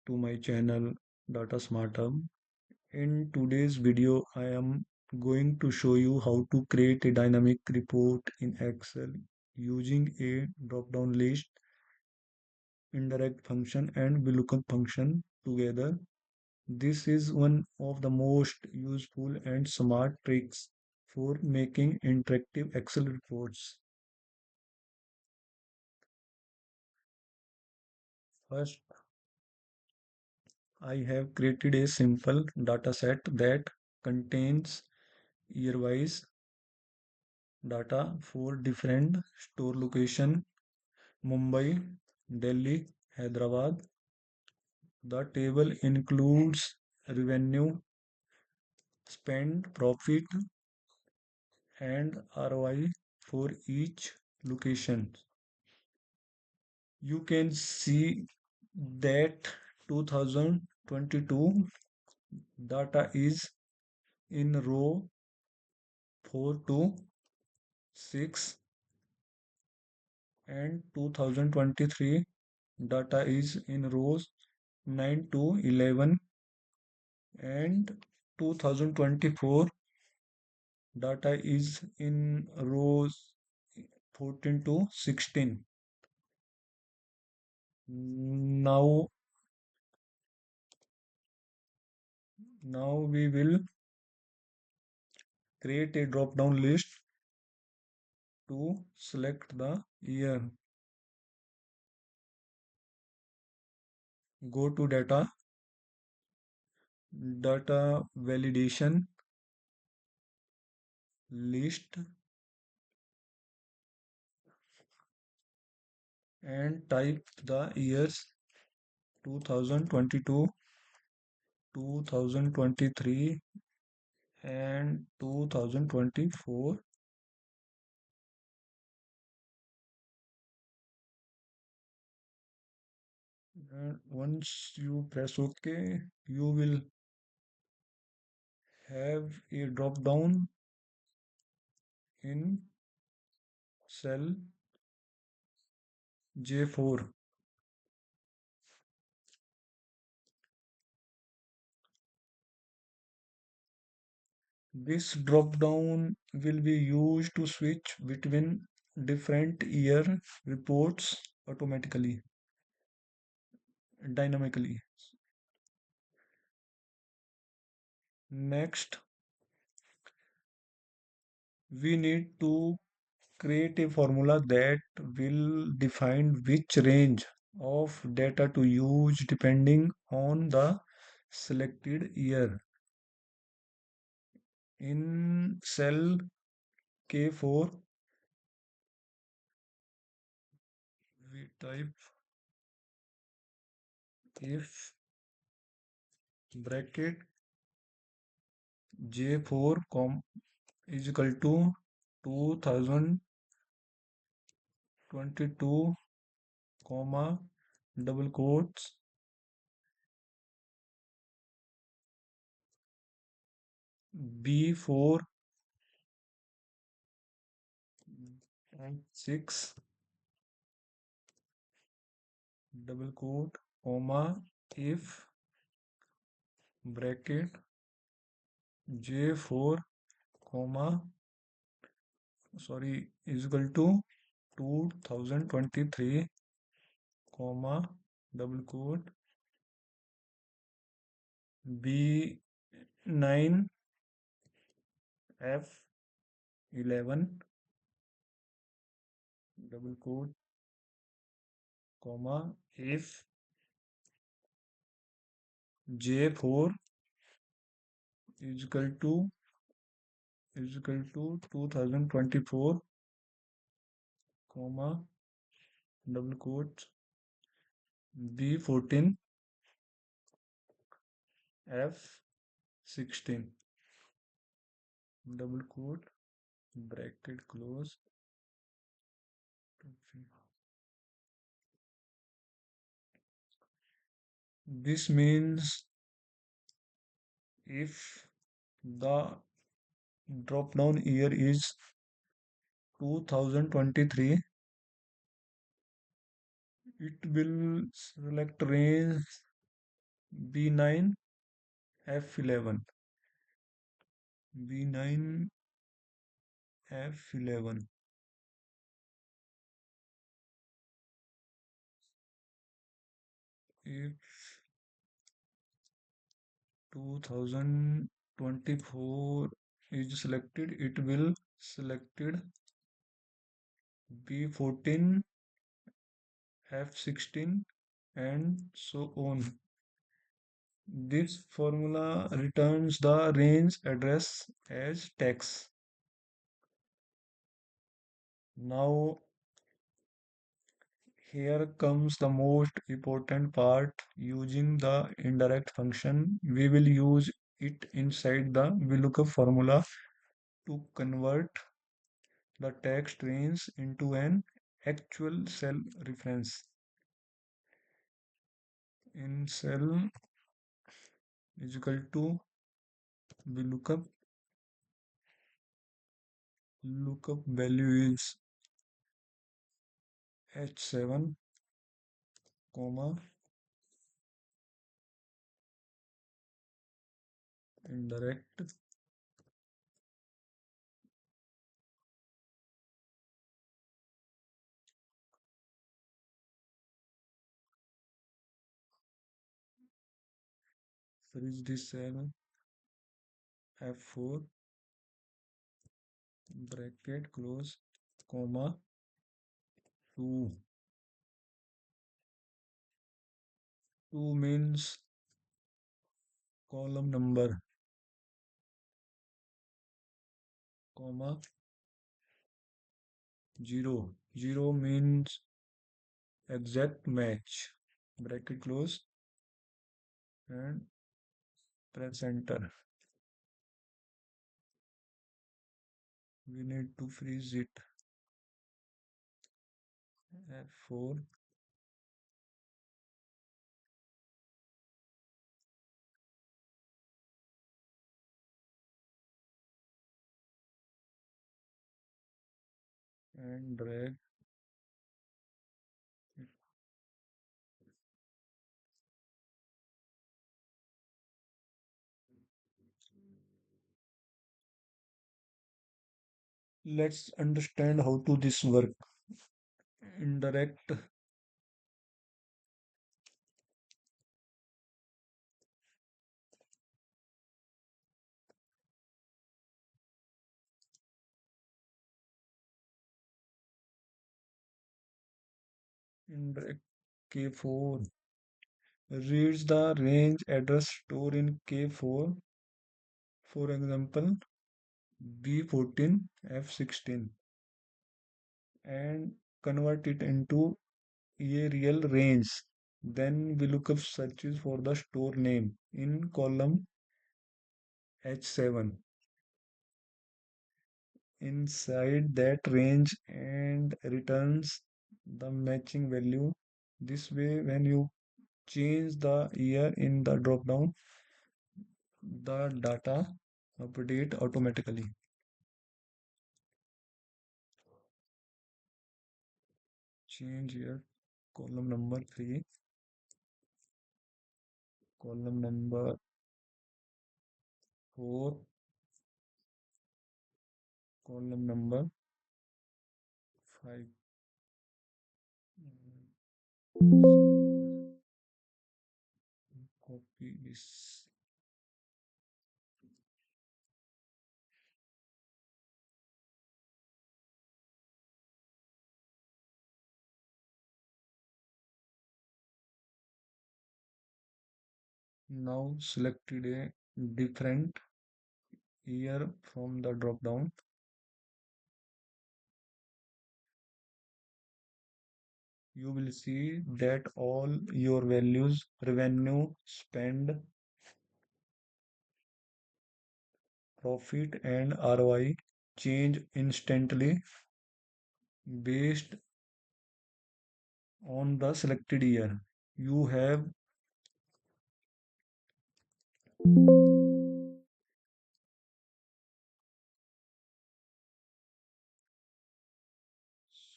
to my channel Data Smarter. In today's video, I am going to show you how to create a dynamic report in Excel using a drop-down list, indirect function, and VLOOKUP function together. This is one of the most useful and smart tricks for making interactive Excel reports. First, I have created a simple dataset that contains year-wise data for different store location Mumbai, Delhi, Hyderabad. The table includes revenue, spend, profit, and ROI for each location. You can see that 2022 data is in row 4 to 6 and 2023 data is in rows 9 to 11 and 2024 data is in rows 14 to 16. Now, now we will create a drop down list to select the year. Go to data validation list and type the years 2022, 2023 and 2024. And once you press OK, you will have a drop down in cell J4. This drop down will be used to switch between different year reports automatically, dynamically. Next, we need to create a formula that will define which range of data to use depending on the selected year. In cell K4, we type if bracket J4 is equal to 2022 comma double quotes B4 and 6 double quote comma if bracket J4 comma is equal to 2023 comma double quote B9 F11 double quote comma if J4 is equal to 2024 comma double quote B14 F16 double quote bracket close. This means if the drop down year is 2023, it will select range B9 F11, B9 F11. If 2024 is selected, it will selected B14 F16 and so on. This formula returns the range address as text. Now here comes the most important part. Using the indirect function, we will use it inside the VLOOKUP formula to convert the text range into an actual cell reference. In cell is equal to VLOOKUP. Lookup value is H7, comma, indirect freeze this cell F4 bracket close, comma, 2. 2 means column number, comma, 0. 0 means exact match. Bracket close and press enter. We need to freeze it. F4 and drag it. Let's understand how to this work. Indirect indirect K4 reads the range address stored in K4, for example B14 F16, and convert it into a real range. Then we look up searches for the store name in column H7 inside that range and returns the matching value. This way, when you change the year in the dropdown, the data update automatically. Change here, column number 3, column number 4, column number 5. Copy this. Now selected a different year from the drop down. You will see that all your values, revenue, spend, profit, and ROI change instantly based on the selected year. You have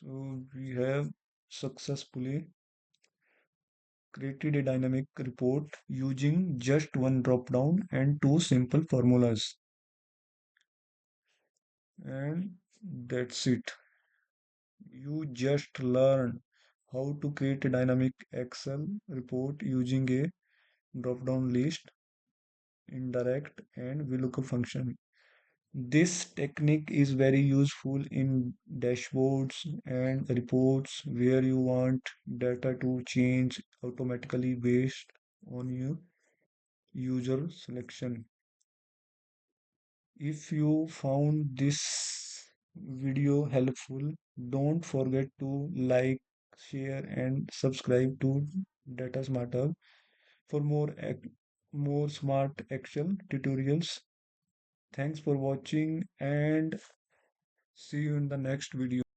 so we have successfully created a dynamic report using just one drop down and two simple formulas. And that's it. You just learn how to create a dynamic Excel report using a drop down list, indirect, and VLOOKUP function. This technique is very useful in dashboards and reports where you want data to change automatically based on your user selection. If you found this video helpful, don't forget to like, share, and subscribe to Data Smarter for more smart Excel tutorials. Thanks for watching and see you in the next video.